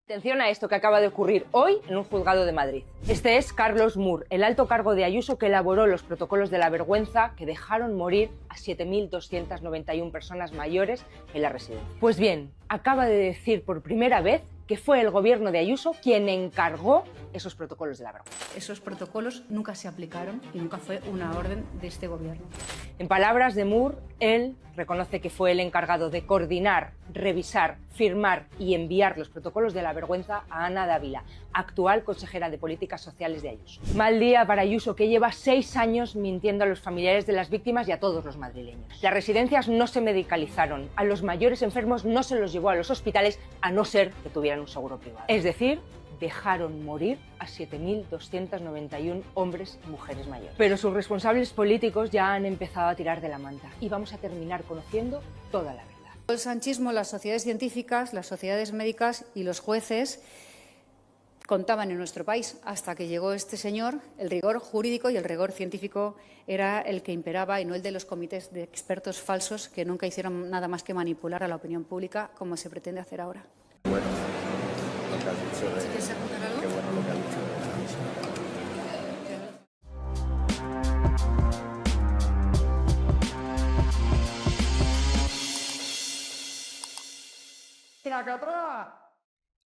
Atención a esto que acaba de ocurrir hoy en un juzgado de Madrid. Este es Carlos Moore, el alto cargo de Ayuso que elaboró los protocolos de la vergüenza que dejaron morir a 7.291 personas mayores en la residencia. Pues bien, acaba de decir por primera vez que fue el gobierno de Ayuso quien encargó esos protocolos de la vergüenza. Esos protocolos nunca se aplicaron y nunca fue una orden de este gobierno. En palabras de Moore, él reconoce que fue el encargado de coordinar, revisar, firmar y enviar los protocolos de la vergüenza a Ana Dávila, actual consejera de Políticas Sociales de Ayuso. Mal día para Ayuso, que lleva 6 años mintiendo a los familiares de las víctimas y a todos los madrileños. Las residencias no se medicalizaron, a los mayores enfermos no se los llevó a los hospitales a no ser que tuvieran un seguro privado. Es decir, dejaron morir a 7.291 hombres y mujeres mayores. Pero sus responsables políticos ya han empezado a tirar de la manta y vamos a terminar conociendo toda la verdad. El sanchismo, las sociedades científicas, las sociedades médicas y los jueces contaban en nuestro país. Hasta que llegó este señor, el rigor jurídico y el rigor científico era el que imperaba y no el de los comités de expertos falsos que nunca hicieron nada más que manipular a la opinión pública como se pretende hacer ahora. Bueno, lo que has dicho de... ¿Quieres apuntar algo? Qué bueno lo que has dicho de la misa.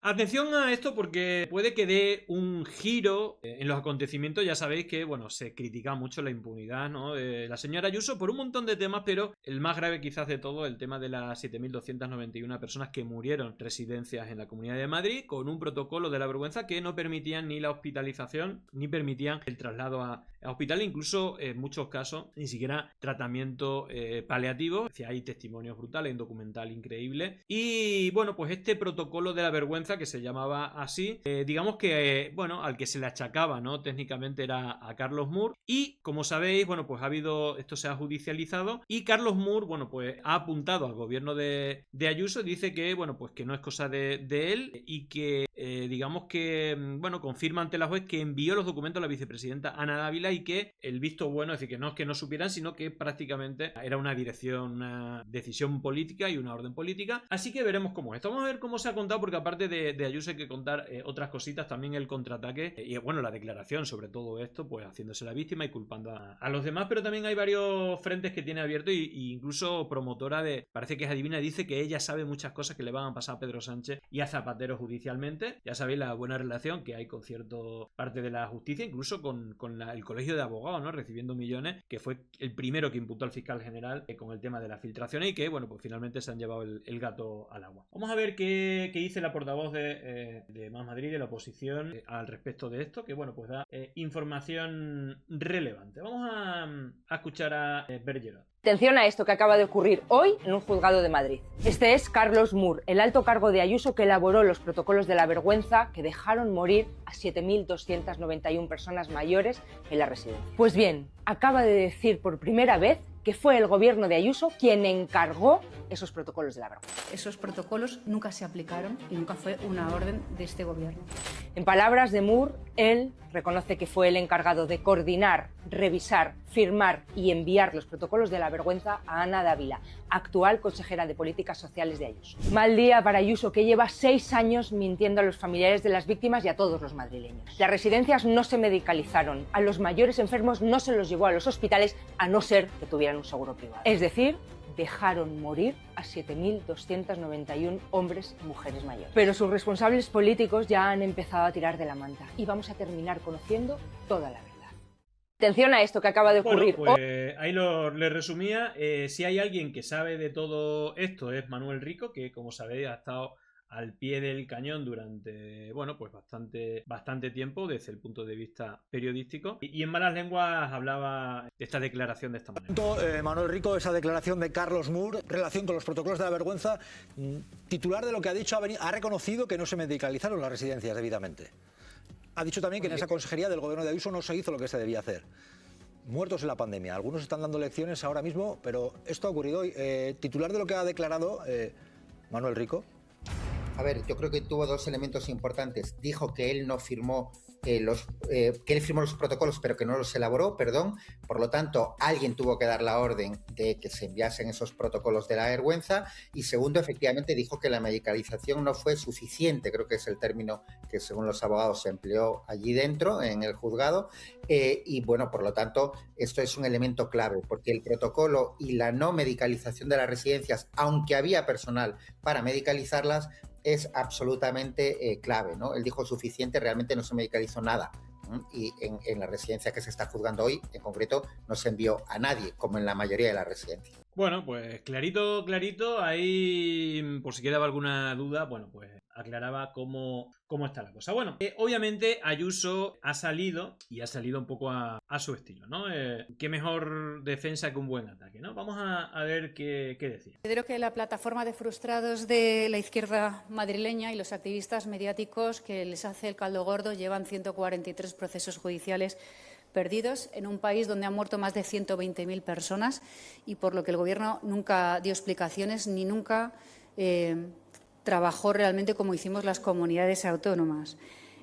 Atención a esto porque puede que dé un giro en los acontecimientos. Ya sabéis que, bueno, se critica mucho la impunidad, ¿no?, de la señora Ayuso por un montón de temas, pero el más grave quizás de todo, el tema de las 7.291 personas que murieron en residencias en la Comunidad de Madrid con un protocolo de la vergüenza que no permitían ni la hospitalización ni permitían el traslado a hospital, incluso en muchos casos ni siquiera tratamiento paliativo. Hay testimonios brutales, un documental increíble. Y bueno, pues este protocolo de la vergüenza, que se llamaba así, digamos que, bueno, al que se le achacaba, ¿no?, técnicamente era a Carlos Moore. Y como sabéis, bueno, pues esto se ha judicializado y Carlos Moore, bueno, pues ha apuntado al gobierno de Ayuso y dice que, bueno, pues que no es cosa de él y que, digamos que, bueno, confirma ante la juez que envió los documentos a la vicepresidenta Ana Dávila y que el visto bueno, es decir, que no supieran, sino que prácticamente era una decisión política y una orden política. Así que veremos cómo es. Vamos a ver cómo se ha contado, porque aparte de Ayuso hay que contar otras cositas, también el contraataque y, bueno, la declaración sobre todo esto, pues haciéndose la víctima y culpando a los demás, pero también hay varios frentes que tiene abierto y incluso promotora parece que es adivina, dice que ella sabe muchas cosas que le van a pasar a Pedro Sánchez y a Zapatero judicialmente. Ya sabéis la buena relación que hay con cierta parte de la justicia, incluso con el colegio de abogados, ¿no?, recibiendo millones, que fue el primero que imputó al fiscal general con el tema de las filtraciones y que, bueno, pues finalmente se han llevado el gato al agua. Vamos a ver qué dice la portavoz de Más Madrid, de la oposición, al respecto de esto, que, bueno, pues da información relevante. Vamos a escuchar a Bergerot. Atención a esto que acaba de ocurrir hoy en un juzgado de Madrid. Este es Carlos Moore, el alto cargo de Ayuso que elaboró los protocolos de la vergüenza que dejaron morir a 7.291 personas mayores en la residencia. Pues bien, acaba de decir por primera vez que fue el gobierno de Ayuso quien encargó esos protocolos de la vergüenza. Esos protocolos nunca se aplicaron y nunca fue una orden de este gobierno. En palabras de Moore, él reconoce que fue el encargado de coordinar, revisar, firmar y enviar los protocolos de la vergüenza a Ana Dávila, actual consejera de Políticas Sociales de Ayuso. Mal día para Ayuso, que lleva 6 años mintiendo a los familiares de las víctimas y a todos los madrileños. Las residencias no se medicalizaron, a los mayores enfermos no se los llevó a los hospitales a no ser que tuvieran un seguro privado. Es decir, dejaron morir a 7.291 hombres y mujeres mayores. Pero sus responsables políticos ya han empezado a tirar de la manta y vamos a terminar conociendo toda la verdad. Atención a esto que acaba de ocurrir. Bueno, pues ahí le resumía. Si hay alguien que sabe de todo esto es Manuel Rico, que, como sabéis, ha estado al pie del cañón durante, bueno, pues bastante tiempo desde el punto de vista periodístico, y en malas lenguas hablaba de esta declaración de esta manera. Manuel Rico, esa declaración de Carlos Moore, relación con los protocolos de la vergüenza, titular de lo que ha dicho, ha reconocido que no se medicalizaron las residencias debidamente. Ha dicho también que en esa consejería del gobierno de Ayuso no se hizo lo que se debía hacer. Muertos en la pandemia. Algunos están dando lecciones ahora mismo, pero esto ha ocurrido hoy. Titular de lo que ha declarado Manuel Rico. A ver, yo creo que tuvo dos elementos importantes. Dijo que él no firmó que él firmó los protocolos, pero que no los elaboró, perdón. Por lo tanto, alguien tuvo que dar la orden de que se enviasen esos protocolos de la vergüenza. Y segundo, efectivamente, dijo que la medicalización no fue suficiente, creo que es el término que según los abogados se empleó allí dentro, en el juzgado. Y bueno, por lo tanto, esto es un elemento clave, porque el protocolo y la no medicalización de las residencias, aunque había personal para medicalizarlas, es absolutamente clave, ¿no? Él dijo suficiente, realmente no se medicalizó nada. Y en la residencia que se está juzgando hoy, en concreto, no se envió a nadie, como en la mayoría de las residencias. Bueno, pues clarito, clarito. Ahí, por si quedaba alguna duda, bueno, pues aclaraba cómo está la cosa. Bueno, obviamente Ayuso ha salido, y ha salido un poco a su estilo, ¿no? Qué mejor defensa que un buen ataque, ¿no? Vamos a ver qué decía. Considero que la plataforma de frustrados de la izquierda madrileña y los activistas mediáticos que les hace el caldo gordo llevan 143 procesos judiciales perdidos en un país donde han muerto más de 120.000 personas y por lo que el Gobierno nunca dio explicaciones ni nunca trabajó realmente como hicimos las comunidades autónomas.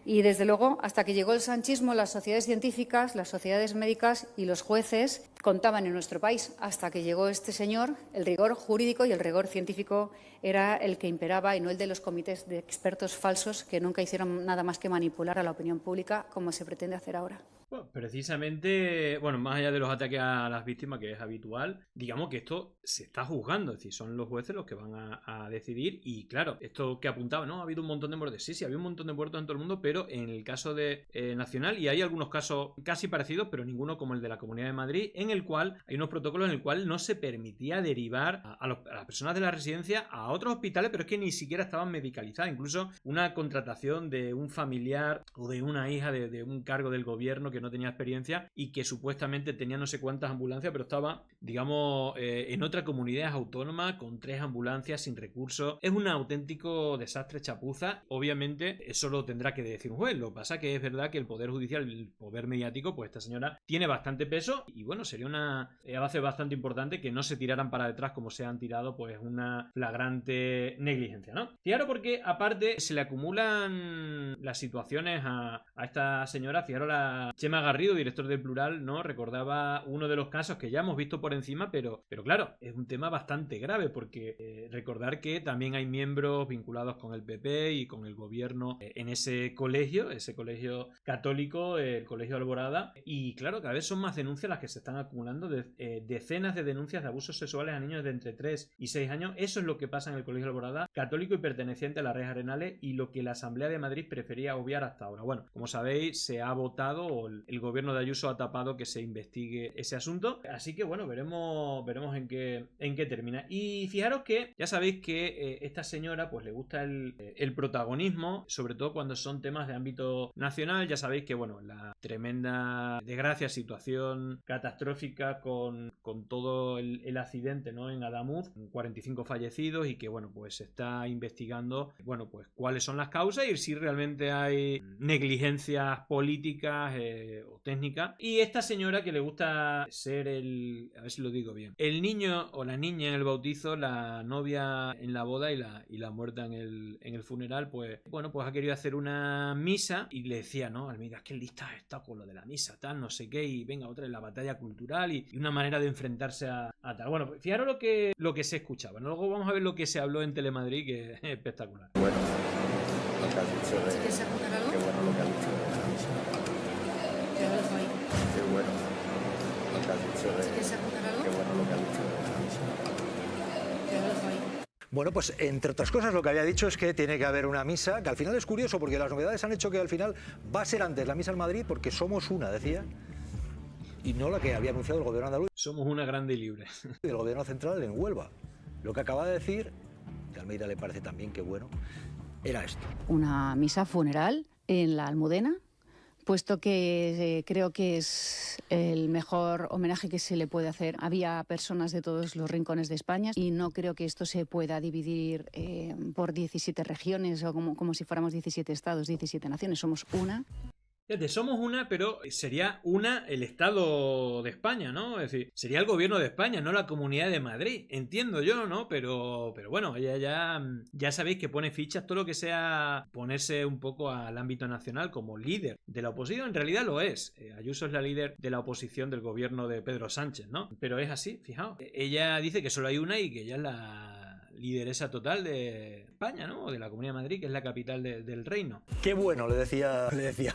Y, desde luego, hasta que llegó el sanchismo, las sociedades científicas, las sociedades médicas y los jueces contaban en nuestro país. Hasta que llegó este señor, el rigor jurídico y el rigor científico era el que imperaba y no el de los comités de expertos falsos que nunca hicieron nada más que manipular a la opinión pública como se pretende hacer ahora. Bueno, precisamente, bueno, más allá de los ataques a las víctimas, que es habitual, digamos que esto se está juzgando, es decir, son los jueces los que van a decidir y claro, esto que apuntaba, ¿no? Ha habido un montón de muertes, sí, había un montón de muertos en todo el mundo, pero en el caso de Nacional, y hay algunos casos casi parecidos, pero ninguno como el de la Comunidad de Madrid, en el cual hay unos protocolos en el cual no se permitía derivar a las personas de la residencia a otros hospitales, pero es que ni siquiera estaban medicalizadas, incluso una contratación de un familiar o de una hija de un cargo del gobierno que no tenía experiencia y que supuestamente tenía no sé cuántas ambulancias, pero estaba, digamos, en otra comunidad autónoma con 3 ambulancias sin recursos. Es un auténtico desastre, chapuza. Obviamente eso lo tendrá que decir un juez. Lo que pasa que es verdad que el Poder Judicial, el poder mediático, pues esta señora tiene bastante peso y bueno, sería una avance bastante importante que no se tiraran para detrás como se han tirado, pues una flagrante negligencia, ¿no? Fijaros porque aparte se le acumulan las situaciones a esta señora. Fijaros, la Chema Garrido, director del Plural, ¿no? Recordaba uno de los casos que ya hemos visto por encima, pero claro, es un tema bastante grave porque recordar que también hay miembros vinculados con el PP y con el gobierno en ese colegio católico, el Colegio Alborada, y claro, cada vez son más denuncias las que se están acumulando, decenas de denuncias de abusos sexuales a niños de entre 3 y 6 años. Eso es lo que pasa en el Colegio Alborada, católico y perteneciente a las Redes Arenales, y lo que la Asamblea de Madrid prefería obviar hasta ahora. Bueno, como sabéis, se ha votado, o el gobierno de Ayuso ha tapado que se investigue ese asunto, así que bueno, veremos en qué termina. Y fijaros que ya sabéis que esta señora pues le gusta el protagonismo, sobre todo cuando son temas de ámbito nacional. Ya sabéis que bueno, la tremenda desgracia, situación catastrófica con todo el accidente, ¿no? En Adamuz, 45 fallecidos, y que bueno, pues se está investigando, bueno, pues cuáles son las causas y si realmente hay negligencias políticas o técnicas. Y esta señora que le gusta ser a ver si lo digo bien, el niño o la niña en el bautizo, la novia en la boda y la muerta en el funeral, pues bueno, pues ha querido hacer una misa y le decía, ¿no? Almeida, es que lista está con lo de la misa, tal, no sé qué, y venga otra en la batalla cultural y una manera de enfrentarse a tal. Bueno, pues fijaros lo que se escuchaba, ¿no? Luego vamos a ver lo que se habló en Telemadrid, que es espectacular. Bueno, lo que has dicho de... ¿Quieres apuntar algo? Qué bueno lo que has dicho de la misa. Te lo dejo ahí. Qué bueno lo que has dicho de... ¿Quieres apuntar algo? Qué bueno lo que has dicho de la misa. Te lo dejo ahí. Bueno, pues entre otras cosas lo que había dicho es que tiene que haber una misa, que al final es curioso porque las novedades han hecho que al final va a ser antes la misa en Madrid porque somos una, decía, y no la que había anunciado el gobierno andaluz. Somos una grande y libre. Y el gobierno central en Huelva. Lo que acaba de decir, que a Almeida le parece también que bueno, era esto. Una misa funeral en la Almudena, puesto que creo que es el mejor homenaje que se le puede hacer. Había personas de todos los rincones de España y no creo que esto se pueda dividir por 17 regiones o como si fuéramos 17 estados, 17 naciones. Somos una. Fíjate, somos una, pero sería una el Estado de España, ¿no? Es decir, sería el gobierno de España, no la Comunidad de Madrid. Entiendo yo, ¿no? Pero bueno, ella ya sabéis que pone fichas todo lo que sea ponerse un poco al ámbito nacional como líder de la oposición. En realidad lo es. Ayuso es la líder de la oposición del gobierno de Pedro Sánchez, ¿no? Pero es así, fijaos. Ella dice que solo hay una y que ella es la lideresa total de España, ¿no? O de la Comunidad de Madrid, que es la capital del reino. Qué bueno, le decía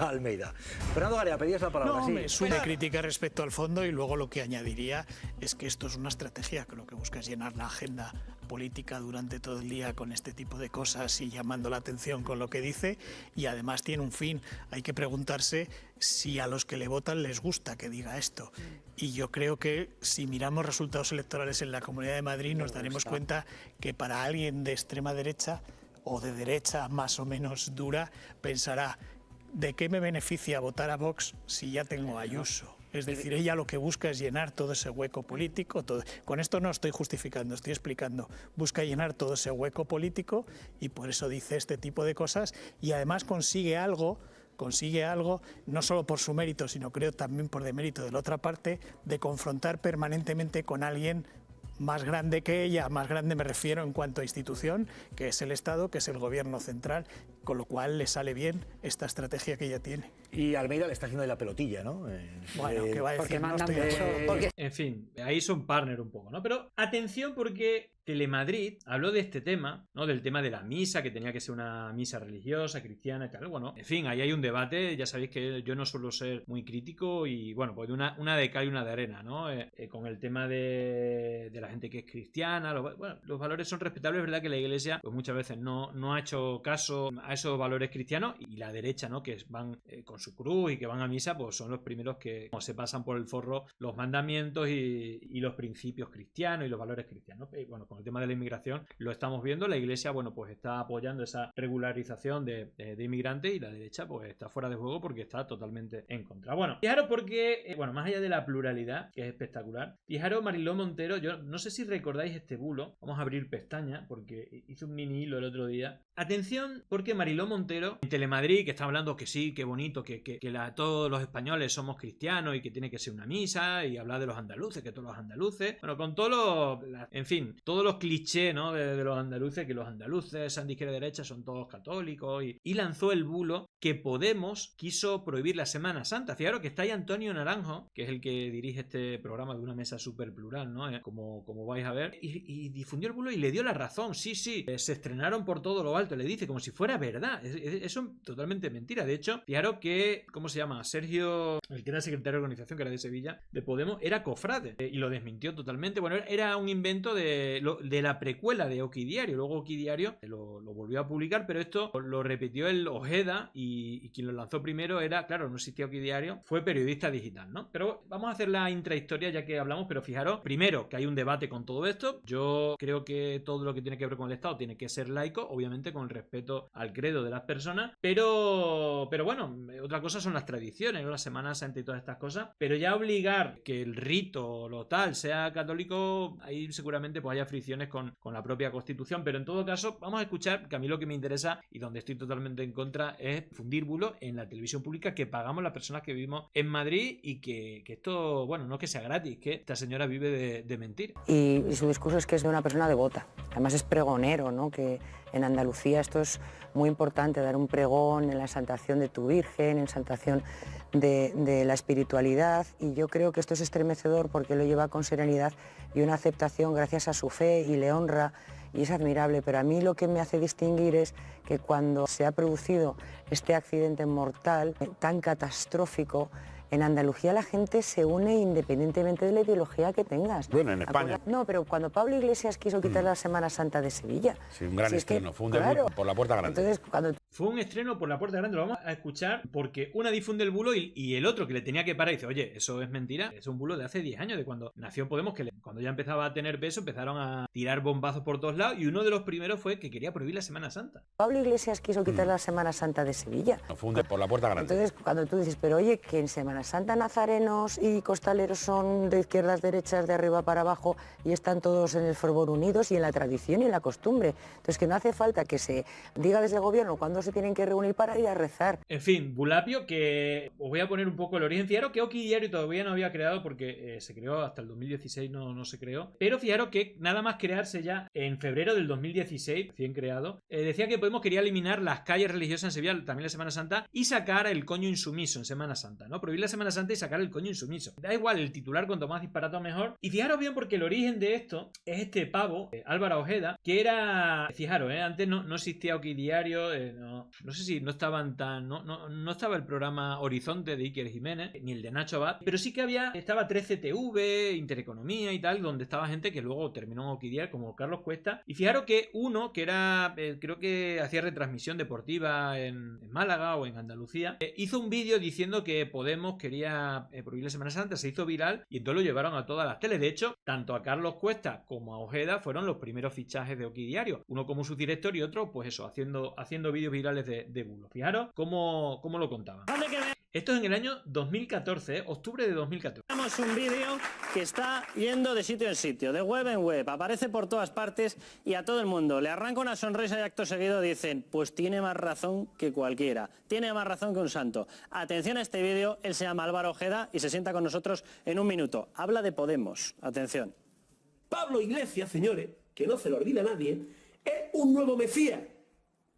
Almeida. Fernando Garea, pedías la palabra. No, sí. es una crítica respecto al fondo, y luego lo que añadiría es que esto es una estrategia que lo que busca es llenar la agenda política durante todo el día con este tipo de cosas y llamando la atención con lo que dice, y además tiene un fin. Hay que preguntarse si a los que le votan les gusta que diga esto. Y yo creo que si miramos resultados electorales en la Comunidad de Madrid nos daremos cuenta que para alguien de extrema derecha o de derecha más o menos dura pensará: ¿de qué me beneficia votar a Vox si ya tengo a Ayuso? Es decir, ella lo que busca es llenar todo ese hueco político. Con esto no estoy justificando, estoy explicando. Busca llenar todo ese hueco político y por eso dice este tipo de cosas, y además consigue algo, no solo por su mérito, sino creo también por demérito de la otra parte, de confrontar permanentemente con alguien más grande que ella. Más grande me refiero en cuanto a institución, que es el Estado, que es el gobierno central, con lo cual le sale bien esta estrategia que ella tiene. Y Almeida le está haciendo de la pelotilla, ¿no? Bueno, ¿qué va a decir? Porque No mandan estoy de acuerdo. En fin, ahí son partner un poco, ¿no? Pero atención, porque Telemadrid habló de este tema, ¿no? Del tema de la misa, que tenía que ser una misa religiosa, cristiana y tal. Bueno, en fin, ahí hay un debate. Ya sabéis que yo no suelo ser muy crítico y, bueno, pues una de cal y una de arena, ¿no? Con el tema de la gente que es cristiana. Los valores son respetables. Es verdad que la Iglesia, pues muchas veces no ha hecho caso a esos valores cristianos, y la derecha, ¿no? Que van con su cruz y que van a misa, pues son los primeros que se pasan por el forro los mandamientos y los principios cristianos y los valores cristianos. Bueno, con el tema de la inmigración lo estamos viendo. La Iglesia, bueno, pues está apoyando esa regularización de inmigrantes, y la derecha pues está fuera de juego porque está totalmente en contra. Bueno, fijaros porque, más allá de la pluralidad, que es espectacular, fijaros Mariló Montero. Yo no sé si recordáis este bulo. Vamos a abrir pestaña porque hice un mini hilo el otro día. Atención, porque Mariló Montero en Telemadrid, que está hablando que sí, qué bonito, que todos los españoles somos cristianos y que tiene que ser una misa, y hablar de los andaluces, que todos los andaluces, bueno, con todos los clichés, ¿no? de los andaluces, que los andaluces, sean de izquierda y derecha, son todos católicos, y lanzó el bulo que Podemos quiso prohibir la Semana Santa. Fijaros que está ahí Antonio Naranjo, que es el que dirige este programa de una mesa súper plural, ¿no? Como vais a ver, y difundió el bulo y le dio la razón. Sí, se estrenaron por todo lo alto, le dice, como si fuera verdad. Eso es totalmente mentira. De hecho, fijaros que, ¿cómo se llama? Sergio, el que era secretario de organización, que era de Sevilla, de Podemos, era cofrade, y lo desmintió totalmente. Bueno, era un invento de la precuela de Oquidiario. Luego Oquidiario lo volvió a publicar, pero esto lo repitió el Ojeda, y quien lo lanzó primero era, claro, no existía Oquidiario, fue Periodista Digital, ¿no? Pero vamos a hacer la intrahistoria ya que hablamos. Pero fijaros, primero, que hay un debate con todo esto. Yo creo que todo lo que tiene que ver con el Estado tiene que ser laico, obviamente con el respeto al credo de las personas, pero bueno, otra cosa son las tradiciones, ¿no? La Semana Santa y todas estas cosas, pero ya obligar que el rito lo tal sea católico, ahí seguramente pues haya fricciones con la propia Constitución. Pero en todo caso, vamos a escuchar, que a mí lo que me interesa y donde estoy totalmente en contra es fundir bulos en la televisión pública que pagamos las personas que vivimos en Madrid, y que esto, bueno, no es que sea gratis, que esta señora vive de mentir. Y su discurso es que es de una persona devota, además es pregonero, ¿no? Que en Andalucía esto es muy importante, dar un pregón en la exaltación de tu Virgen, en exaltación de la espiritualidad, y yo creo que esto es estremecedor porque lo lleva con serenidad y una aceptación gracias a su fe, y le honra, y es admirable. Pero a mí lo que me hace distinguir es que cuando se ha producido este accidente mortal tan catastrófico, en Andalucía la gente se une independientemente de la ideología que tengas. Bueno, en España. No, pero cuando Pablo Iglesias quiso quitar la Semana Santa de Sevilla. Sí, un gran estreno, fue un debut por la puerta grande. Entonces, fue un estreno por la puerta grande, lo vamos a escuchar, porque una difunde el bulo y el otro que le tenía que parar dice, oye, eso es mentira, es un bulo de hace 10 años, de cuando nació Podemos, que cuando ya empezaba a tener peso empezaron a tirar bombazos por todos lados, y uno de los primeros fue que quería prohibir la Semana Santa. Pablo Iglesias quiso quitar la Semana Santa de Sevilla. Fue un por la puerta grande. Entonces, cuando tú dices, pero oye, que en Semana Semana Santa nazarenos y costaleros son de izquierdas, derechas, de arriba para abajo y están todos en el fervor unidos y en la tradición y en la costumbre. Entonces que no hace falta que se diga desde el gobierno cuándo se tienen que reunir para ir a rezar. En fin, Bulapio, que os voy a poner un poco el origen. Fijaros que Oki Diario todavía no había creado porque se creó hasta el 2016, no se creó. Pero fijaros que nada más crearse ya en febrero del 2016, recién creado, decía que Podemos quería eliminar las calles religiosas en Sevilla, también la Semana Santa, y sacar el coño insumiso en Semana Santa, ¿no? Prohibir la Semana Santa y sacar el coño insumiso. Da igual, el titular cuanto más disparatado mejor. Y fijaros bien porque el origen de esto es este pavo, Álvaro Ojeda, que era, fijaros, antes no existía Oki Diario, no sé si no estaban tan, no estaba el programa Horizonte de Iker Jiménez, ni el de Nacho Abad, pero sí que estaba 13TV, Intereconomía y tal, donde estaba gente que luego terminó en Oki Diario, como Carlos Cuesta. Y fijaros que uno que era, creo que hacía retransmisión deportiva en Málaga o en Andalucía, hizo un vídeo diciendo que Podemos quería prohibir la Semana Santa, se hizo viral y entonces lo llevaron a todas las teles. De hecho, tanto a Carlos Cuesta como a Ojeda fueron los primeros fichajes de Oki Diario, uno como subdirector y otro, pues eso, haciendo vídeos virales de bulo. Fijaros cómo lo contaban. Esto es en el año 2014, octubre de 2014. Tenemos un vídeo que está yendo de sitio en sitio, de web en web, aparece por todas partes y a todo el mundo le arranca una sonrisa y acto seguido dicen, pues tiene más razón que cualquiera, tiene más razón que un santo. Atención a este vídeo, él se llama Álvaro Ojeda y se sienta con nosotros en un minuto. Habla de Podemos, atención. Pablo Iglesias, señores, que no se lo olvida a nadie, es un nuevo Mesías.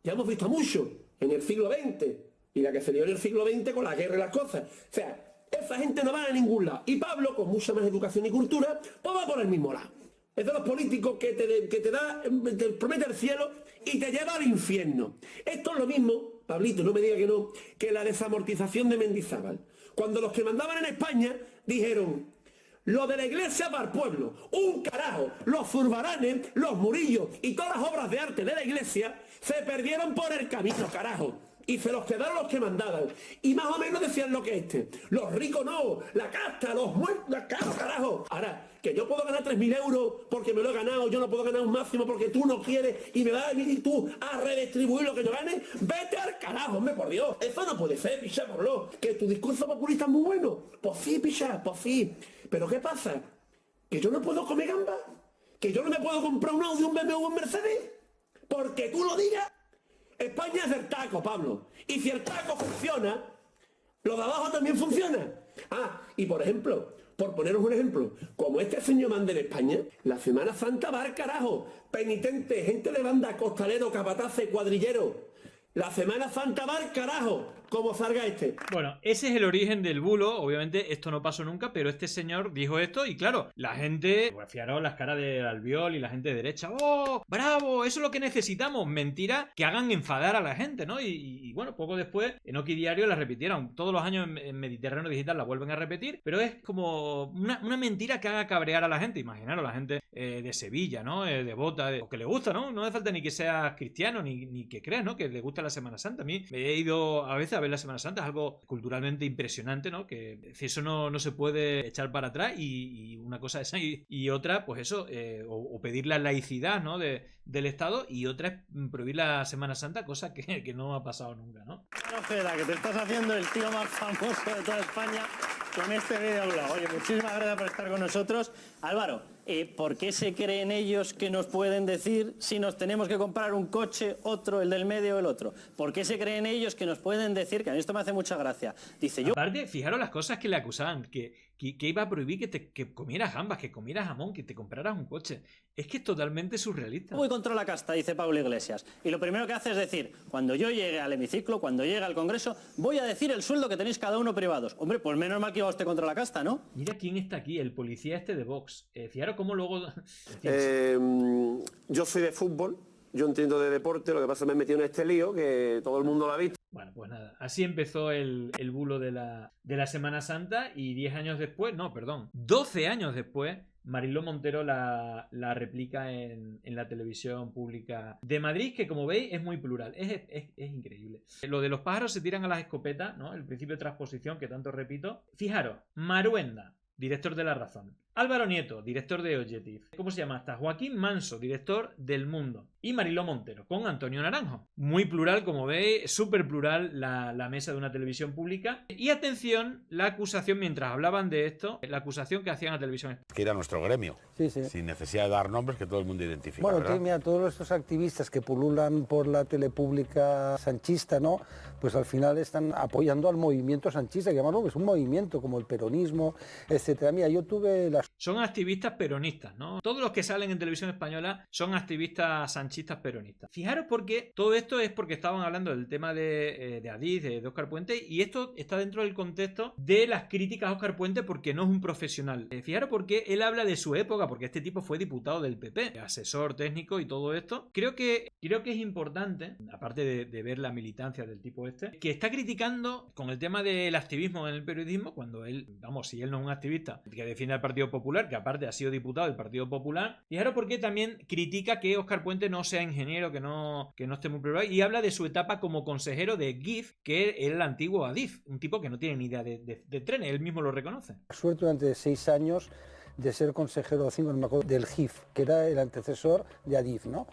Ya hemos visto mucho en el siglo XX. Y la que se dio en el siglo XX con la guerra y las cosas. O sea, esa gente no va a ningún lado. Y Pablo, con mucha más educación y cultura, pues va por el mismo lado. Es de los políticos que te promete el cielo y te lleva al infierno. Esto es lo mismo, Pablito, no me diga que no, que la desamortización de Mendizábal. Cuando los que mandaban en España dijeron, lo de la iglesia para el pueblo, un carajo, los zurbaranes, los murillos y todas las obras de arte de la iglesia se perdieron por el camino, carajo. Y se los quedaron los que mandaban. Y más o menos decían lo que los ricos no, la casta, los muertos, la cara, carajo. Ahora, que yo puedo ganar 3.000 euros porque me lo he ganado, yo no puedo ganar un máximo porque tú no quieres y me vas a venir tú a redistribuir lo que yo gane, vete al carajo, hombre, por Dios. Eso no puede ser, picha, por lo. Que tu discurso populista es muy bueno. Pues sí, picha, pues sí. Pero ¿qué pasa? ¿Que yo no puedo comer gamba? ¿Que yo no me puedo comprar un Audi, un BMW, un Mercedes? Porque tú lo digas. España es del taco, Pablo. Y si el taco funciona, lo de abajo también funciona. Y por ejemplo, por poneros un ejemplo, como este señor manda en España, la Semana Santa va al carajo. Penitente, gente de banda, costalero, capatace, cuadrillero. La Semana Santa va al carajo, como salga este. Bueno, ese es el origen del bulo. Obviamente esto no pasó nunca, pero este señor dijo esto y claro, la gente, pues fijaros las caras de Albiol y la gente de derecha. ¡Oh, bravo! Eso es lo que necesitamos. Mentira que hagan enfadar a la gente, ¿no? Y bueno, poco después en Oki Diario la repitieron. Todos los años en Mediterráneo Digital la vuelven a repetir, pero es como una mentira que haga cabrear a la gente. Imaginaros la gente de Sevilla, ¿no? Devota, o que le gusta, ¿no? No hace falta ni que seas cristiano, ni que creas, ¿no? Que le gusta la Semana Santa. A mí me he ido a veces a ver la Semana Santa, es algo culturalmente impresionante, ¿no? Que eso no se puede echar para atrás y una cosa esa y otra, pues eso, o pedir la laicidad, ¿no? Del Estado y otra es prohibir la Semana Santa, cosa que no ha pasado nunca, ¿no? Ojeda, que te estás haciendo el tío más famoso de toda España con este vídeo blog. Oye, muchísimas gracias por estar con nosotros. Álvaro, ¿por qué se creen ellos que nos pueden decir si nos tenemos que comprar un coche, otro, el del medio o el otro? ¿Por qué se creen ellos que nos pueden decir, que a mí esto me hace mucha gracia? Dice yo... Aparte, fijaros las cosas que le acusaban, que iba a prohibir que comieras gambas, que comieras jamón, que te compraras un coche. Es que es totalmente surrealista. Voy contra la casta, dice Pablo Iglesias. Y lo primero que hace es decir, cuando yo llegue al hemiciclo, cuando llegue al Congreso, voy a decir el sueldo que tenéis cada uno privados. Hombre, pues menos mal que iba usted contra la casta, ¿no? Mira quién está aquí, el policía este de Vox. Fijaros cómo luego... Yo soy de fútbol, yo entiendo de deporte, lo que pasa es que me he metido en este lío, que todo el mundo lo ha visto. Bueno, pues nada, así empezó el bulo de la Semana Santa y 10 años después, 12 años después, Mariló Montero la replica en la televisión pública de Madrid, que como veis es muy plural, es increíble. Lo de los pájaros se tiran a las escopetas, ¿no? El principio de transposición que tanto repito. Fijaros, Maruenda, director de La Razón. Álvaro Nieto, director de Objective. ¿Cómo se llama esta? Joaquín Manso, director del Mundo. Y Mariló Montero, con Antonio Naranjo. Muy plural, como veis, súper plural la mesa de una televisión pública. Y atención, la acusación, mientras hablaban de esto, la acusación que hacían a Televisión Española. Que era nuestro gremio, sí, sí. Sin necesidad de dar nombres que todo el mundo identifica. Bueno, mira, todos estos activistas que pululan por la tele pública sanchista, ¿no? Pues al final están apoyando al movimiento sanchista, que además es un movimiento como el peronismo, etcétera. Mira, yo tuve la... Son activistas peronistas, ¿no? Todos los que salen en Televisión Española son activistas sanchistas peronistas. Fijaros porque todo esto es porque estaban hablando del tema de Adif, de Óscar Puente, y esto está dentro del contexto de las críticas a Óscar Puente porque no es un profesional. Fijaros porque él habla de su época, porque este tipo fue diputado del PP, asesor técnico y todo esto. Creo que es importante, aparte de ver la militancia del tipo este, que está criticando con el tema del activismo en el periodismo, cuando él, vamos, si él no es un activista que defiende al Partido Popular, que aparte ha sido diputado del Partido Popular, fijaros porque también critica que Óscar Puente no sea ingeniero, que no esté muy preparado, y habla de su etapa como consejero de GIF, que era el antiguo Adif, un tipo que no tiene ni idea de trenes, él mismo lo reconoce. Suerte durante 6 años de ser consejero 5, no me acuerdo, del GIF, que era el antecesor de Adif, ¿no?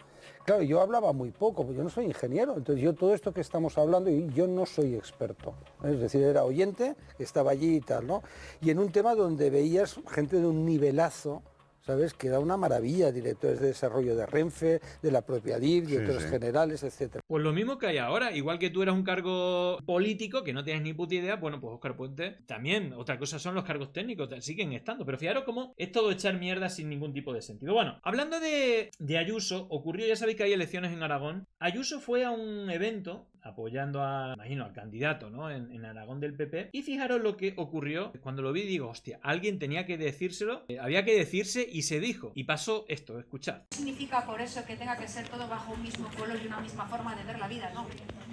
Claro, yo hablaba muy poco, porque yo no soy ingeniero, entonces yo todo esto que estamos hablando, yo no soy experto, es decir, era oyente, estaba allí y tal, ¿no? Y en un tema donde veías gente de un nivelazo, ¿sabes? Que era una maravilla, directores de desarrollo de Renfe, de la propia DIF, directores generales, etcétera. Pues lo mismo que hay ahora, igual que tú eras un cargo político que no tienes ni puta idea, bueno, pues Óscar Puente también. Otra cosa son los cargos técnicos, siguen estando, pero fijaros cómo es todo echar mierda sin ningún tipo de sentido. Bueno, hablando de Ayuso, ocurrió, ya sabéis que hay elecciones en Aragón. Ayuso fue a un evento apoyando al candidato, ¿no? En Aragón del PP. Y fijaros lo que ocurrió. Cuando lo vi digo, hostia, alguien tenía que decírselo, había que decirse y se dijo. Y pasó esto, escuchad. Significa por eso que tenga que ser todo bajo un mismo color y una misma forma de ver la vida, no.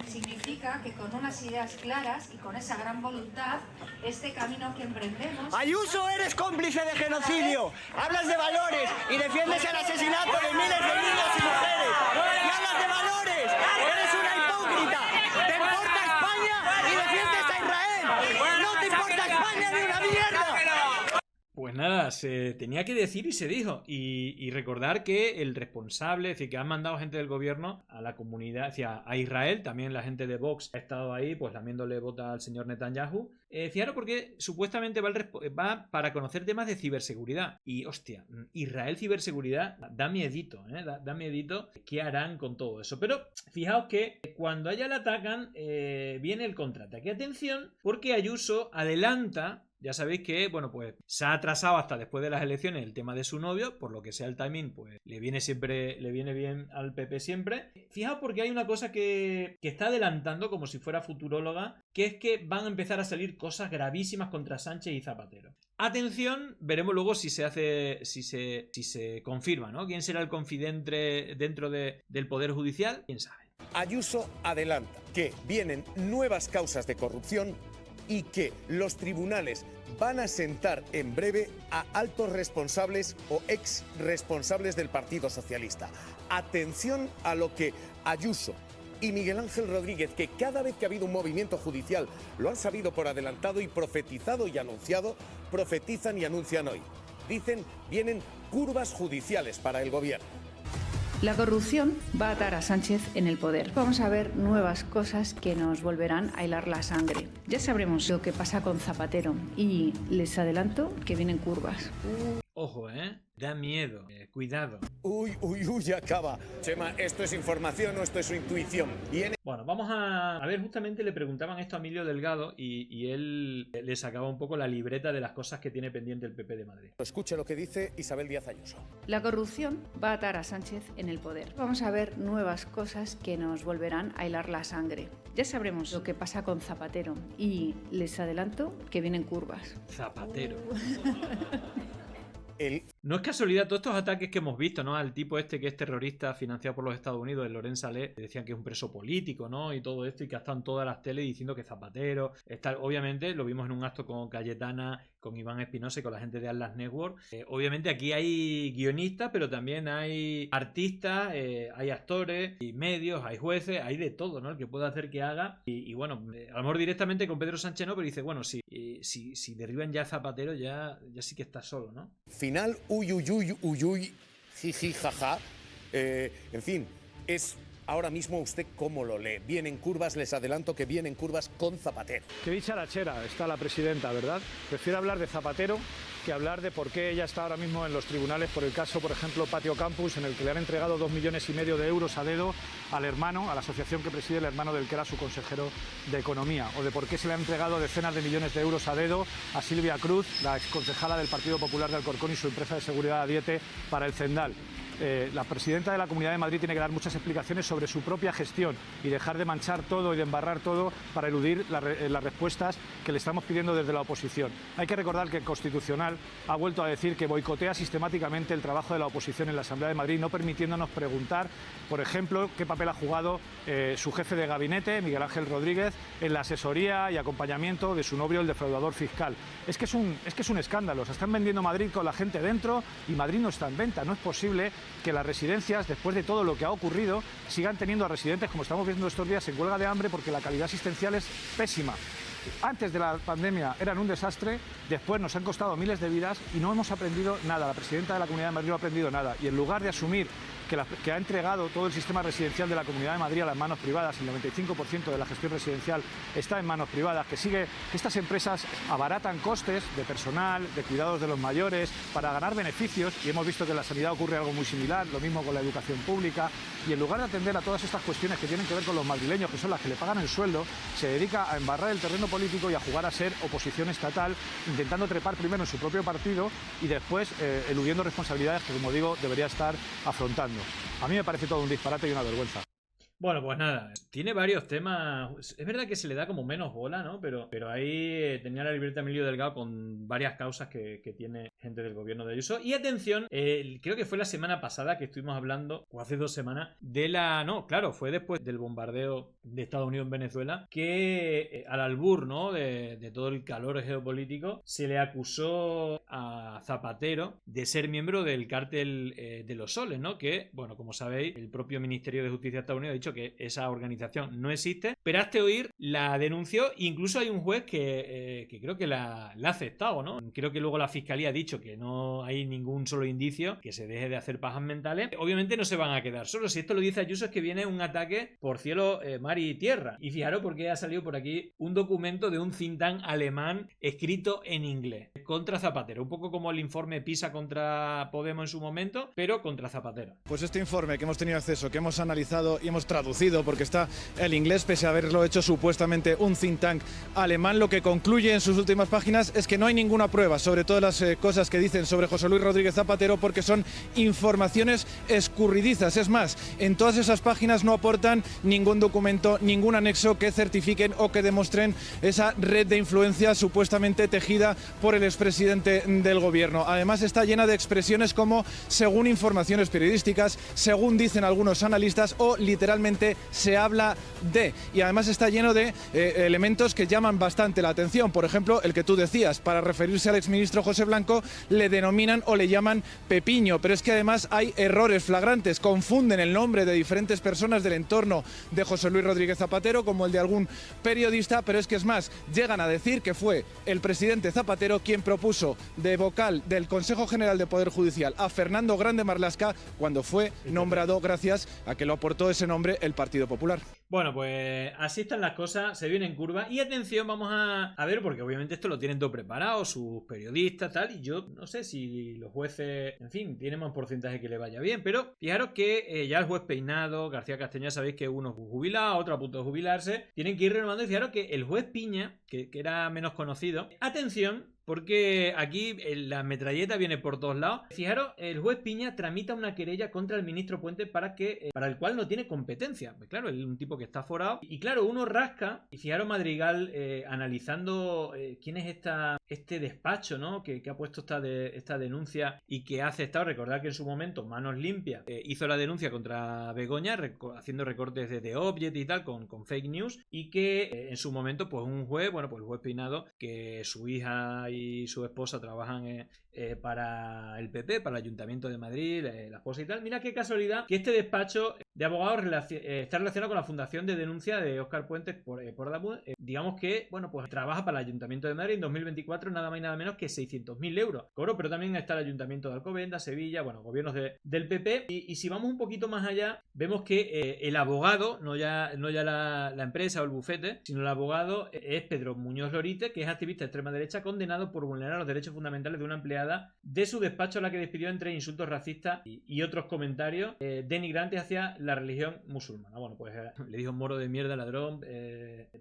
Significa que con unas ideas claras y con esa gran voluntad, este camino que emprendemos... Ayuso, eres cómplice de genocidio. Hablas de valores y defiendes el asesinato de miles de niños y mujeres. Y hablas de valores. Eres una hipócrita. Te importa España y defiendes a Israel. No te importa España ni una mierda. Pues nada, se tenía que decir y se dijo. Y recordar que el responsable, es decir, que han mandado gente del gobierno a la comunidad, a Israel, también la gente de Vox ha estado ahí, pues lamiéndole bota al señor Netanyahu. Fijaros porque supuestamente va para conocer temas de ciberseguridad. Y hostia, Israel ciberseguridad da miedito, da miedito qué harán con todo eso. Pero fijaos que cuando a ella la atacan, viene el contraataque. Atención, porque Ayuso adelanta. Ya sabéis que, bueno, pues se ha atrasado hasta después de las elecciones el tema de su novio, por lo que sea el timing, pues le viene bien al PP siempre. Fijaos porque hay una cosa que está adelantando como si fuera futuróloga, que es que van a empezar a salir cosas gravísimas contra Sánchez y Zapatero. Atención, veremos luego si se confirma, ¿no? ¿Quién será el confidente dentro del Poder Judicial? ¿Quién sabe? Ayuso adelanta que vienen nuevas causas de corrupción y que los tribunales van a sentar en breve a altos responsables o ex responsables del Partido Socialista. Atención a lo que Ayuso y Miguel Ángel Rodríguez, que cada vez que ha habido un movimiento judicial lo han sabido por adelantado y profetizado y anunciado, profetizan y anuncian hoy. Dicen, vienen curvas judiciales para el gobierno. La corrupción va a atar a Sánchez en el poder. Vamos a ver nuevas cosas que nos volverán a helar la sangre. Ya sabremos lo que pasa con Zapatero y les adelanto que vienen curvas. Ojo, da miedo. Cuidado. Uy, acaba. Chema, ¿esto es información o esto es su intuición? Bueno, vamos a ver, justamente le preguntaban esto a Emilio Delgado y él le sacaba un poco la libreta de las cosas que tiene pendiente el PP de Madrid. Escuche lo que dice Isabel Díaz Ayuso. La corrupción va a atar a Sánchez en el poder. Vamos a ver nuevas cosas que nos volverán a helar la sangre. Ya sabremos lo que pasa con Zapatero y les adelanto que vienen curvas. Zapatero. No es casualidad todos estos ataques que hemos visto, ¿no? Al tipo este que es terrorista financiado por los Estados Unidos, el Laurent Saleh, decían que es un preso político, ¿no? Y todo esto, y que ha estado en todas las teles diciendo que Zapatero está. Obviamente lo vimos en un acto con Cayetana, con Iván Espinosa y con la gente de Atlas Network. Obviamente aquí hay guionistas, pero también hay artistas, hay actores, hay medios, hay jueces, hay de todo, ¿no? El que puede hacer que haga. Y bueno, a lo mejor directamente con Pedro Sánchez no, pero dice, bueno, si derriban ya a Zapatero, ya sí que está solo, ¿no? Final, uy, jiji, jaja. En fin, es ahora mismo usted cómo lo lee. Vienen curvas, les adelanto que vienen curvas con Zapatero. Qué dicharachera está la presidenta, ¿verdad? Prefiere hablar de Zapatero que hablar de por qué ella está ahora mismo en los tribunales por el caso, por ejemplo, Patio Campus, en el que le han entregado 2,5 millones de euros a dedo al hermano, a la asociación que preside el hermano del que era su consejero de Economía, o de por qué se le han entregado decenas de millones de euros a dedo a Silvia Cruz, la exconcejala del Partido Popular de Alcorcón y su empresa de seguridad Adiete para el Cendal. La presidenta de la Comunidad de Madrid tiene que dar muchas explicaciones sobre su propia gestión y dejar de manchar todo y de embarrar todo para eludir las respuestas que le estamos pidiendo desde la oposición. Hay que recordar que el Constitucional ha vuelto a decir que boicotea sistemáticamente el trabajo de la oposición en la Asamblea de Madrid, no permitiéndonos preguntar, por ejemplo, qué papel ha jugado su jefe de gabinete, Miguel Ángel Rodríguez, en la asesoría y acompañamiento de su novio, el defraudador fiscal. Es que es un escándalo. Se están vendiendo Madrid con la gente dentro y Madrid no está en venta. No es posible que las residencias, después de todo lo que ha ocurrido, sigan teniendo a residentes, como estamos viendo estos días, en huelga de hambre porque la calidad asistencial es pésima. Antes de la pandemia eran un desastre, después nos han costado miles de vidas y no hemos aprendido nada. La presidenta de la Comunidad de Madrid no ha aprendido nada. Y en lugar de asumir que ha entregado todo el sistema residencial de la Comunidad de Madrid a las manos privadas, el 95% de la gestión residencial está en manos privadas, que estas empresas abaratan costes de personal, de cuidados de los mayores, para ganar beneficios, y hemos visto que en la sanidad ocurre algo muy similar, lo mismo con la educación pública, y en lugar de atender a todas estas cuestiones que tienen que ver con los madrileños, que son las que le pagan el sueldo, se dedica a embarrar el terreno político y a jugar a ser oposición estatal, intentando trepar primero en su propio partido y después eludiendo responsabilidades que, como digo, debería estar afrontando. A mí me parece todo un disparate y una vergüenza. Bueno, pues nada, tiene varios temas. Es verdad que se le da como menos bola, ¿no? Pero ahí tenía la libreta Emilio Delgado con varias causas que tiene gente del gobierno de Ayuso. Y atención, creo que fue la semana pasada que estuvimos hablando, o hace 2 semanas, no, claro, fue después del bombardeo de Estados Unidos en Venezuela, que al albur, ¿no? De todo el calor geopolítico, se le acusó a Zapatero de ser miembro del cártel de los Soles, ¿no? Que, bueno, como sabéis, el propio Ministerio de Justicia de Estados Unidos ha dicho que esa organización no existe, pero hasta oír la denunció. Incluso hay un juez que creo que la ha aceptado, ¿no? Creo que luego la fiscalía ha dicho que no hay ningún solo indicio, que se deje de hacer pajas mentales. Obviamente no se van a quedar solos. Si esto lo dice Ayuso, es que viene un ataque por cielo, mar y tierra. Y fijaros porque ha salido por aquí un documento de un think tank alemán escrito en inglés contra Zapatero, un poco como el informe PISA contra Podemos en su momento, pero contra Zapatero. Pues este informe que hemos tenido acceso, que hemos analizado y hemos traducido, porque está el inglés, pese a haberlo hecho supuestamente un think tank alemán, lo que concluye en sus últimas páginas es que no hay ninguna prueba sobre todas las cosas que dicen sobre José Luis Rodríguez Zapatero, porque son informaciones escurridizas. Es más, en todas esas páginas no aportan ningún documento, ningún anexo que certifiquen o que demuestren esa red de influencia supuestamente tejida por el expresidente del gobierno. Además está llena de expresiones como según informaciones periodísticas, según dicen algunos analistas, o literalmente se habla de. Y además está lleno de elementos que llaman bastante la atención. Por ejemplo, el que tú decías, para referirse al exministro José Blanco le denominan o le llaman Pepiño, pero es que además hay errores flagrantes, confunden el nombre de diferentes personas del entorno de José Luis Rodríguez Zapatero, como el de algún periodista, pero es que es más, llegan a decir que fue el presidente Zapatero quien propuso de vocal del Consejo General de Poder Judicial a Fernando Grande Marlaska cuando fue nombrado gracias a que lo aportó ese nombre el Partido Popular. Bueno, pues así están las cosas, se viene en curva. Y atención, vamos a ver, porque obviamente esto lo tienen todo preparado, sus periodistas, tal, y yo no sé si los jueces, en fin, tienen más porcentaje que le vaya bien, pero fijaros que ya el juez Peinado, García Castañeda, sabéis que uno es jubilado, otro a punto de jubilarse, tienen que ir renovando, y fijaros que el juez Piña, que era menos conocido, atención, porque aquí la metralleta viene por todos lados. Fijaros, el juez Piña tramita una querella contra el ministro Puente para el cual no tiene competencia. Pues claro, es un tipo que está forado. Y claro, uno rasca, y fijaros Madrigal analizando quién es esta este despacho, ¿no? que ha puesto esta denuncia y que ha aceptado. Recordad que en su momento Manos Limpias hizo la denuncia contra Begoña haciendo recortes de The Object y tal con fake news, y que en su momento pues un juez, bueno, pues el juez Peinado, que su hija y su esposa trabajan para el PP, para el Ayuntamiento de Madrid, la esposa y tal. Mira qué casualidad que este despacho de abogados está relacionado con la fundación de denuncia de Óscar Puentes por Adamu. Digamos que, bueno, pues trabaja para el Ayuntamiento de Madrid en 2024 nada más y nada menos que 600.000 euros. Cobro, pero también está el Ayuntamiento de Alcobendas, Sevilla, bueno, gobiernos del PP. Y si vamos un poquito más allá, vemos que el abogado, no ya la empresa o el bufete, sino el abogado es Pedro Muñoz Lorite, que es activista de extrema derecha condenado por vulnerar los derechos fundamentales de una empleada de su despacho, a la que despidió entre insultos racistas y otros comentarios denigrantes hacia la religión musulmana. Bueno, pues le dijo moro de mierda, ladrón,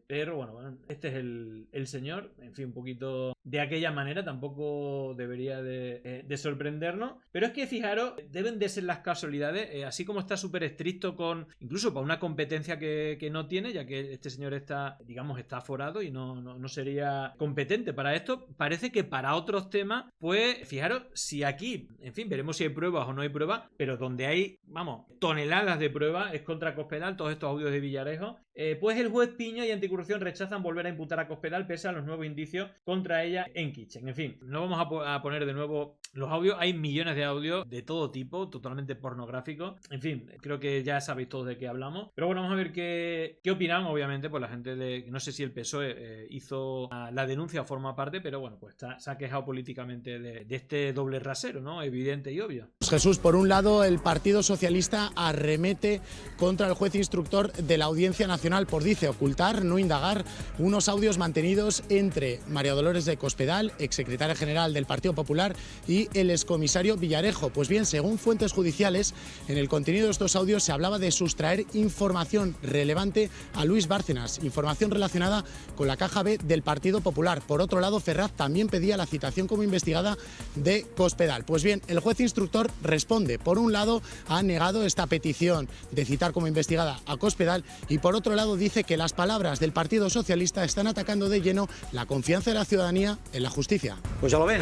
perro. Bueno, este es el señor. En fin, un poquito de aquella manera, tampoco debería de sorprendernos. Pero es que, fijaros, deben de ser las casualidades, así como está súper estricto incluso para una competencia que no tiene, ya que este señor está, digamos, está aforado y no sería competente para esto. Parece que para otros temas, pues fijaros, si aquí, en fin, veremos si hay pruebas o no hay pruebas, pero donde hay, vamos, toneladas de pruebas es contra Cospedal, todos estos audios de Villarejo. Pues el juez Piña y Anticorrupción rechazan volver a imputar a Cospedal pese a los nuevos indicios contra ella en Kitchen. En fin, no vamos a poner de nuevo los audios. Hay millones de audios de todo tipo, totalmente pornográficos. En fin, creo que ya sabéis todos de qué hablamos. Pero bueno, vamos a ver qué opinan. Obviamente, pues la gente no sé si el PSOE hizo la denuncia o forma parte, pero bueno, pues se ha quejado políticamente de este doble rasero, ¿no? Evidente y obvio. Jesús, por un lado, el Partido Socialista arremete contra el juez instructor de la Audiencia Nacional por, dice, ocultar, no indagar, unos audios mantenidos entre María Dolores de Cospedal, exsecretaria general del Partido Popular, y el excomisario Villarejo. Pues bien, según fuentes judiciales, en el contenido de estos audios se hablaba de sustraer información relevante a Luis Bárcenas, información relacionada con la caja B del Partido Popular. Por otro lado, Ferraz también pedía la citación como investigada de Cospedal. Pues bien, el juez instructor responde. Por un lado, ha negado esta petición de citar como investigada a Cospedal, y por otro lado dice que las palabras del Partido Socialista están atacando de lleno la confianza de la ciudadanía en la justicia. Pues ya lo ven.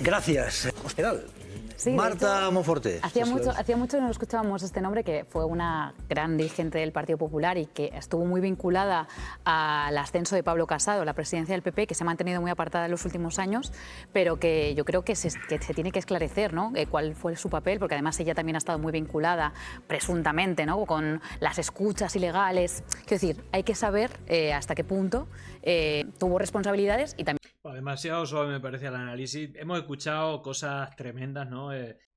Gracias. Cospedal. Sí, Marta Monforte. Hacía mucho que no escuchábamos este nombre, que fue una gran dirigente del Partido Popular y que estuvo muy vinculada al ascenso de Pablo Casado a la presidencia del PP, que se ha mantenido muy apartada en los últimos años, pero que yo creo que se tiene que esclarecer, ¿no? Cuál fue su papel, porque además ella también ha estado muy vinculada, presuntamente, ¿no? Con las escuchas ilegales. Quiero decir, hay que saber hasta qué punto tuvo responsabilidades y también... Demasiado suave me parece el análisis. Hemos escuchado cosas tremendas, ¿no?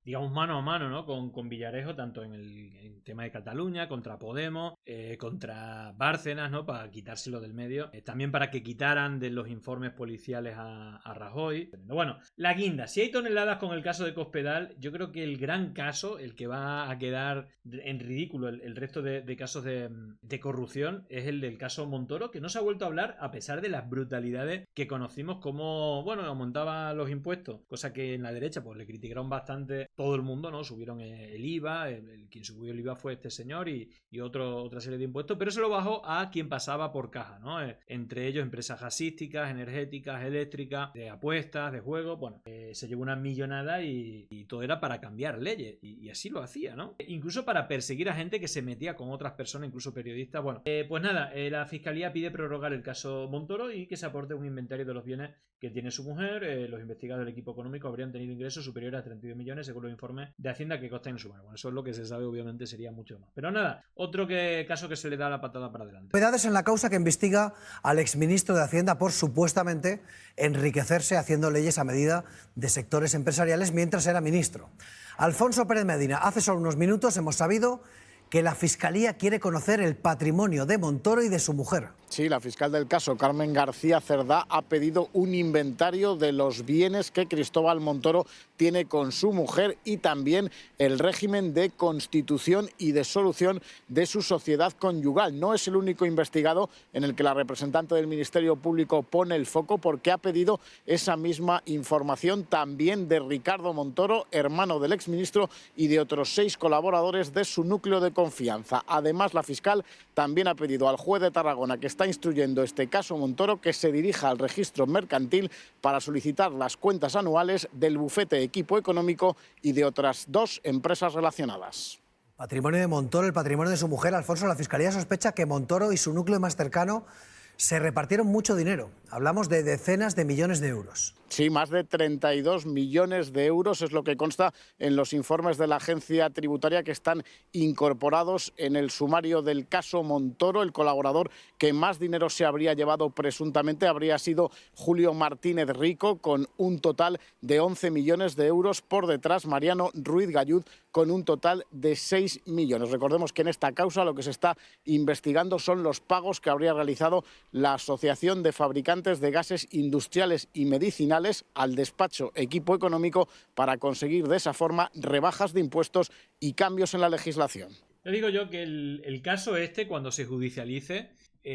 Digamos mano a mano, ¿no? Con Villarejo, tanto en el tema de Cataluña, contra Podemos, contra Bárcenas, ¿no? Para quitárselo del medio, también para que quitaran de los informes policiales a Rajoy. Bueno, la guinda, si hay toneladas con el caso de Cospedal, yo creo que el gran caso, el que va a quedar en ridículo el resto de casos de corrupción, es el del caso Montoro, que no se ha vuelto a hablar a pesar de las brutalidades que conocimos, como, bueno, aumentaba los impuestos, cosa que en la derecha pues le criticaron bastante todo el mundo, ¿no? Subieron el IVA, quien subió el IVA fue este señor y otra serie de impuestos, pero se lo bajó a quien pasaba por caja, ¿no? Entre ellos empresas gasísticas, energéticas, eléctricas, de apuestas, de juegos. Bueno, se llevó una millonada y todo era para cambiar leyes, y así lo hacía, ¿no? Incluso para perseguir a gente que se metía con otras personas, incluso periodistas. Bueno, pues nada, la Fiscalía pide prorrogar el caso Montoro y que se aporte un inventario de los bienes que tiene su mujer. Los investigadores del equipo económico habrían tenido ingresos superiores a 32 millones según los informes de Hacienda que constan en su mano. Bueno, eso es lo que se sabe, obviamente sería mucho más. Pero nada, otro caso que se le da la patada para adelante. Novedades en la causa que investiga al exministro de Hacienda por supuestamente enriquecerse haciendo leyes a medida de sectores empresariales mientras era ministro. Alfonso Pérez Medina, hace solo unos minutos hemos sabido que la Fiscalía quiere conocer el patrimonio de Montoro y de su mujer. Sí, la fiscal del caso, Carmen García Cerdá, ha pedido un inventario de los bienes que Cristóbal Montoro tiene con su mujer y también el régimen de constitución y de solución de su sociedad conyugal. No es el único investigado en el que la representante del Ministerio Público pone el foco, porque ha pedido esa misma información también de Ricardo Montoro, hermano del exministro, y de otros 6 colaboradores de su núcleo de confianza. Además, la fiscal también ha pedido al juez de Tarragona, que está está instruyendo este caso Montoro que se dirija al registro mercantil para solicitar las cuentas anuales del bufete Equipo Económico y de otras 2 empresas relacionadas. Patrimonio de Montoro, el patrimonio de su mujer. Alfonso, la Fiscalía sospecha que Montoro y su núcleo más cercano se repartieron mucho dinero. Hablamos de decenas de millones de euros. Sí, más de 32 millones de euros es lo que consta en los informes de la agencia tributaria que están incorporados en el sumario del caso Montoro. El colaborador que más dinero se habría llevado presuntamente habría sido Julio Martínez Rico, con un total de 11 millones de euros. Por detrás, Mariano Ruiz Gallud, con un total de 6 millones. Recordemos que en esta causa lo que se está investigando son los pagos que habría realizado la Asociación de Fabricantes de Gases Industriales y Medicinales al despacho Equipo Económico para conseguir de esa forma rebajas de impuestos y cambios en la legislación. Le digo yo que el caso este, cuando se judicialice,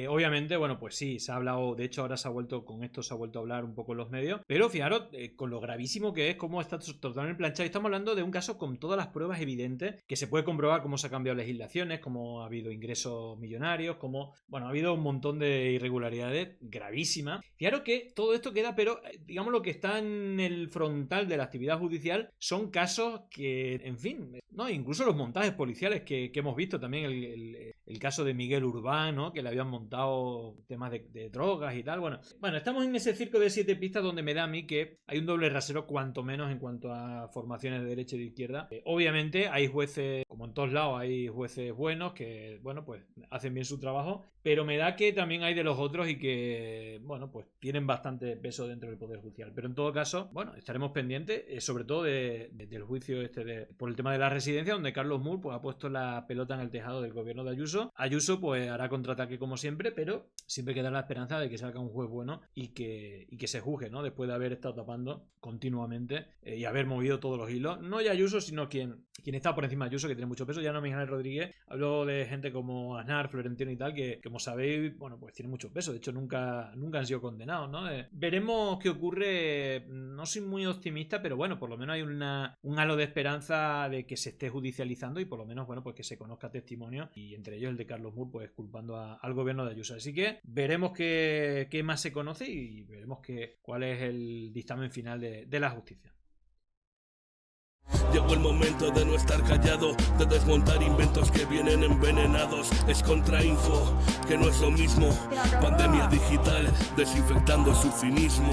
obviamente, bueno, pues sí, se ha hablado, de hecho ahora se ha vuelto a hablar un poco en los medios, pero fijaros con lo gravísimo que es, cómo está totalmente planchado. Estamos hablando de un caso con todas las pruebas evidentes, que se puede comprobar cómo se han cambiado legislaciones, cómo ha habido ingresos millonarios, cómo, bueno, ha habido un montón de irregularidades gravísimas. Fijaros que todo esto queda, pero digamos lo que está en el frontal de la actividad judicial son casos que, en fin, no, incluso los montajes policiales que hemos visto también, el caso de Miguel Urbán, ¿no? Que le habían montado temas de drogas y tal. Bueno, estamos en ese circo de 7 pistas donde me da a mí que hay un doble rasero cuanto menos en cuanto a formaciones de derecha y de izquierda. Obviamente hay jueces, como en todos lados, hay jueces buenos que, bueno, pues hacen bien su trabajo, pero me da que también hay de los otros y que, bueno, pues tienen bastante peso dentro del Poder Judicial. Pero en todo caso, bueno, estaremos pendientes, sobre todo del juicio por el tema de la residencia, donde Carlos Moore pues ha puesto la pelota en el tejado del gobierno de Ayuso. Ayuso pues hará contraataque como siempre, pero siempre queda la esperanza de que salga un juez bueno y que se juzgue, ¿no? Después de haber estado tapando continuamente y haber movido todos los hilos. No ya Ayuso, sino quien está por encima de Ayuso, que tiene mucho peso. Ya no Mijael Rodríguez. Hablo de gente como Aznar, Florentino y tal, que como sabéis, bueno, pues tiene mucho peso. De hecho, nunca han sido condenados, ¿no? Veremos qué ocurre. No soy muy optimista, pero bueno, por lo menos hay un halo de esperanza de que se esté judicializando y por lo menos, bueno, pues que se conozca testimonio, y entre ellos el de Carlos Moore, pues culpando al gobierno de Ayuso. Así que veremos qué más se conoce y veremos cuál es el dictamen final de la justicia. Llegó el momento de no estar callado, de desmontar inventos que vienen envenenados. Es contrainfo, que no es lo mismo. Pandemia digital, desinfectando su cinismo.